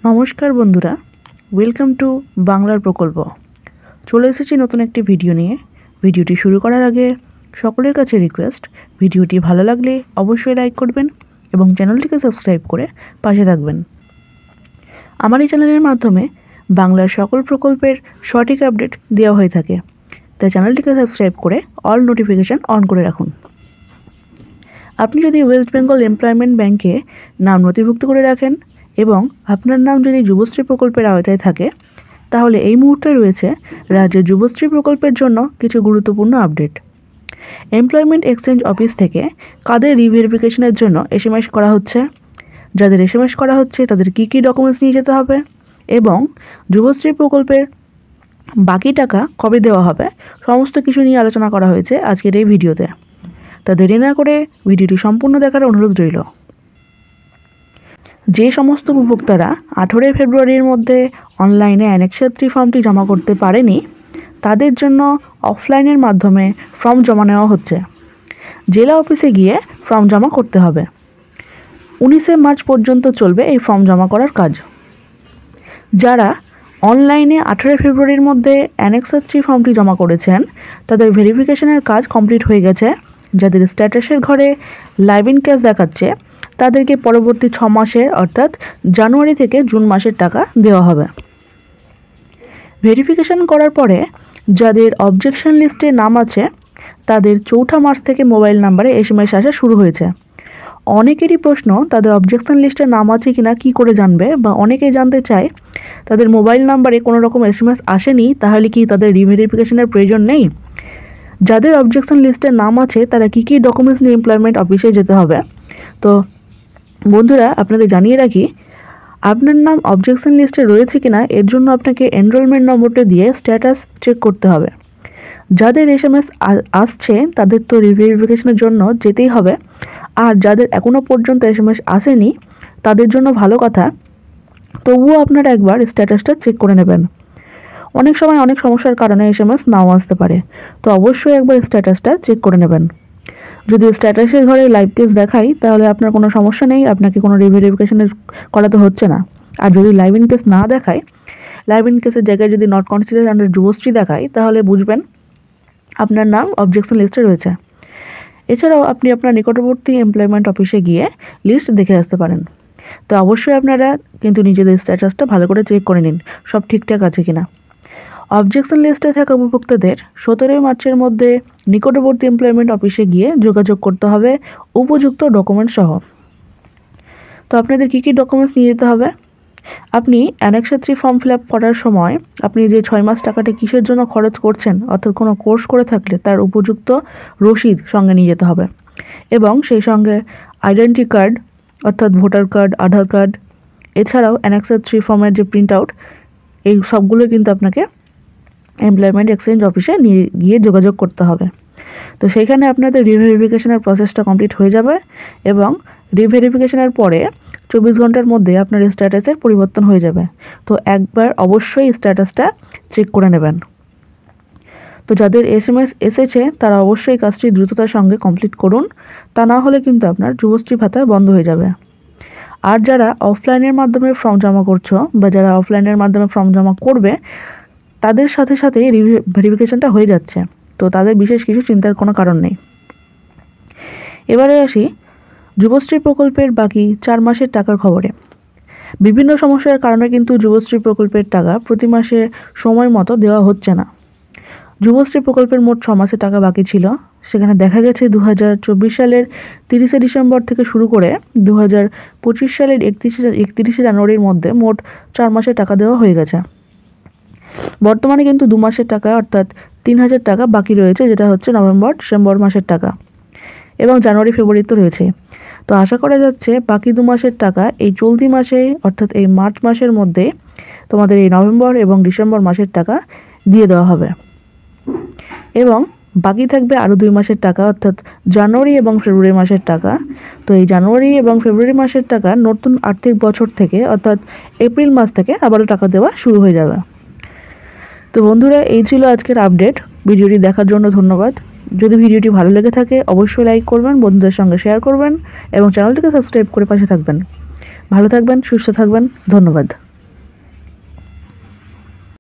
নমস্কার বন্ধুরা, welcome to বাংলার প্রকল্প। চলে এসেছি নতুন একটি ভিডিও নিয়ে। ভিডিওটি শুরু করার আগে সকলের কাছে রিকোয়েস্ট, ভিডিওটি ভালো লাগলে অবশ্যই লাইক করবেন এবং চ্যানেলটিকে সাবস্ক্রাইব করে পাশে থাকবেন। আমার এই চ্যানেলের মাধ্যমে বাংলার সকল প্রকল্পের সঠিক আপডেট দেওয়া হয়ে থাকে, তাই চ্যানেলটিকে সাবস্ক্রাইব করে অল নোটিফিকেশান অন করে রাখুন। আপনি যদি ওয়েস্ট বেঙ্গল এমপ্লয়মেন্ট ব্যাংকে নাম নথিভুক্ত করে রাখেন এবং আপনার নাম যদি যুবশ্রী প্রকল্পের আওতায় থাকে, তাহলে এই মুহূর্তে রয়েছে রাজ্যের যুবশ্রী প্রকল্পের জন্য কিছু গুরুত্বপূর্ণ আপডেট। এমপ্লয়মেন্ট এক্সচেঞ্জ অফিস থেকে কাদের রিভেরিফিকেশনের জন্য এসএমএস করা হচ্ছে, যাদের এসএমএস করা হচ্ছে তাদের কী কী ডকুমেন্টস নিয়ে যেতে হবে এবং যুবশ্রী প্রকল্পের বাকি টাকা কবে দেওয়া হবে, সমস্ত কিছু নিয়ে আলোচনা করা হয়েছে আজকের এই ভিডিওতে। তা দেরি না করে ভিডিওটি সম্পূর্ণ দেখার অনুরোধ রইল। যে সমস্ত উপভোক্তারা 18 ফেব্রুয়ারির মধ্যে অনলাইনে অ্যানেক্স 3 ফর্মটি জমা করতে পারেনি, তাদের জন্য অফলাইনের মাধ্যমে ফর্ম জমা নেওয়া হচ্ছে। জেলা অফিসে গিয়ে ফর্ম জমা করতে হবে। 19 মার্চ পর্যন্ত চলবে এই ফর্ম জমা করার কাজ। যারা অনলাইনে 18 ফেব্রুয়ারির মধ্যে অ্যানেক্স 3 ফর্মটি জমা করেছেন, তাদের ভেরিফিকেশনের কাজ কমপ্লিট হয়ে গেছে। যাদের স্ট্যাটাসের ঘরে লাইভ ইন ক্যাশ দেখাচ্ছে, তাদেরকে পরবর্তী 6 মাসের অর্থাৎ জানুয়ারি থেকে জুন মাসের টাকা দেওয়া হবে। ভেরিফিকেশন করার পরে যাদের অবজেকশন লিস্টে নাম আছে, তাদের 4 মার্চ থেকে মোবাইল নাম্বারে এসএমএস আসা শুরু হয়েছে। অনেকেরই প্রশ্ন, তাদের অবজেকশন লিস্টে নাম আছে কিনা কী করে জানবে, বা অনেকেই জানতে চায় তাদের মোবাইল নাম্বারে কোনো রকম এসএমএস আসেনি, তাহলে কি তাদের রিভেরিফিকেশনের প্রয়োজন নেই? যাদের অবজেকশন লিস্টে নাম আছে তারা কী কী ডকুমেন্টস নিয়ে এমপ্লয়মেন্ট অফিসে যেতে হবে। তো বন্ধুরা, আপনাদের জানিয়ে রাখি, আপনার নাম অবজেকশন লিস্টে রয়েছে কিনা এর জন্য আপনাকে এনরোলমেন্ট নম্বরটা দিয়ে স্ট্যাটাস চেক করতে হবে। যাদের এসএমএস আসছে তাদের তো রিভেরিফিকেশনের জন্য যেতেই হবে, আর যাদের এখনও পর্যন্ত এসএমএস আসেনি তাদের জন্য ভালো কথা, তবুও আপনারা একবার স্ট্যাটাসটা চেক করে নেবেন। অনেক সময় অনেক সমস্যার কারণে এসএমএস নাও আসতে পারে, তো অবশ্যই একবার স্ট্যাটাসটা চেক করে নেবেন। যদি স্ট্যাটাসের ঘরে লাইভ কেস দেখাই তাহলে আপনার কোনো সমস্যা নেই, আপনাকে কোনো রিভেরিফিকেশনের করাতে হচ্ছে না। আর যদি লাইভ ইন কেস না দেখায়, লাইভ ইন কেসের জায়গায় যদি নট কনসিডার আন্ডার যুবশ্রী দেখায়, তাহলে বুঝবেন আপনার নাম অবজেকশন লিস্টে রয়েছে। এছাড়াও আপনি আপনার নিকটবর্তী এমপ্লয়মেন্ট অফিসে গিয়ে লিস্ট দেখে আসতে পারেন। তো অবশ্যই আপনারা কিন্তু নিজেদের স্ট্যাটাসটা ভালো করে চেক করে নিন, সব ঠিকঠাক আছে কিনা। অবজেকশন লিস্টে থাকা উপভোক্তাদের 17 মার্চের মধ্যে নিকটবর্তী এমপ্লয়মেন্ট অফিসে গিয়ে যোগাযোগ করতে হবে উপযুক্ত ডকুমেন্ট সহ। তো আপনাদের কী কী ডকুমেন্টস নিয়ে যেতে হবে? আপনি অ্যানেক্স 3 ফর্ম ফিল আপ করার সময় আপনি যে 6 মাস টাকাটা কিসের জন্য খরচ করছেন, অর্থাৎ কোনো কোর্স করে থাকলে তার উপযুক্ত রসিদ সঙ্গে নিয়ে যেতে হবে, এবং সেই সঙ্গে আইডেন্টি কার্ড অর্থাৎ ভোটার কার্ড, আধার কার্ড, এছাড়াও অ্যানেক্স 3 ফর্মের যে প্রিন্ট আউট, এই সবগুলো কিন্তু আপনাকে এমপ্লয়মেন্ট এক্সচেঞ্জ অফিসে নিয়ে গিয়ে যোগাযোগ করতে হবে। তো সেইখানে আপনাদের রিভেরিফিকেশনের প্রসেসটা কমপ্লিট হয়ে যাবে, এবং রিভেরিফিকেশনের পরে 24 ঘন্টার মধ্যে আপনার স্ট্যাটাসের পরিবর্তন হয়ে যাবে। তো একবার অবশ্যই স্ট্যাটাসটা চেক করে নেবেন। তো যাদের এসএমএস এসেছে তারা অবশ্যই কাজটি দ্রুততার সঙ্গে কমপ্লিট করুন, তা না হলে কিন্তু আপনার যুবশ্রী ভাতা বন্ধ হয়ে যাবে। আর যারা অফলাইনের মাধ্যমে ফর্ম জমা করছো বা যারা অফলাইনের মাধ্যমে ফর্ম জমা করবে, তাদের সাথে সাথে ভেরিফিকেশনটা হয়ে যাচ্ছে, তো তাদের বিশেষ কিছু চিন্তার কোনো কারণ নেই। এবারে আসি যুবশ্রী প্রকল্পের বাকি 4 মাসের টাকার খবরে। বিভিন্ন সমস্যার কারণে কিন্তু যুবশ্রী প্রকল্পের টাকা প্রতি মাসে সময় মতো দেওয়া হচ্ছে না। যুবশ্রী প্রকল্পের মোট 6 মাসের টাকা বাকি ছিল, সেখানে দেখা গেছে 2024 সালের 30 ডিসেম্বর থেকে শুরু করে 2025 সালের 31 জানুয়ারির মধ্যে মোট 4 মাসের টাকা দেওয়া হয়ে গেছে। বর্তমানে কিন্তু 2 মাসের টাকা অর্থাৎ 3000 টাকা বাকি রয়েছে, যেটা হচ্ছে নভেম্বর ডিসেম্বর মাসের টাকা, এবং জানুয়ারি ফেব্রুয়ারি তো রয়েছে। তো আশা করা যাচ্ছে বাকি 2 মাসের টাকা এই চলতি মাসে অর্থাৎ এই মার্চ মাসের মধ্যে তোমাদের এই নভেম্বর এবং ডিসেম্বর মাসের টাকা দিয়ে দেওয়া হবে, এবং বাকি থাকবে আরও 2 মাসের টাকা অর্থাৎ জানুয়ারি এবং ফেব্রুয়ারি মাসের টাকা। তো এই জানুয়ারি এবং ফেব্রুয়ারি মাসের টাকা নতুন আর্থিক বছর থেকে অর্থাৎ এপ্রিল মাস থেকে আবারও টাকা দেওয়া শুরু হয়ে যাবে। তো বন্ধুরা, এই ছিল আজকের আপডেট। ভিডিওটি দেখার জন্য ধন্যবাদ। যদি ভিডিওটি ভালো লেগে থাকে অবশ্যই লাইক করবেন, বন্ধুদের সঙ্গে শেয়ার করবেন এবং চ্যানেলটিকে সাবস্ক্রাইব করে পাশে থাকবেন। ভালো থাকবেন, সুস্থ থাকবেন, ধন্যবাদ।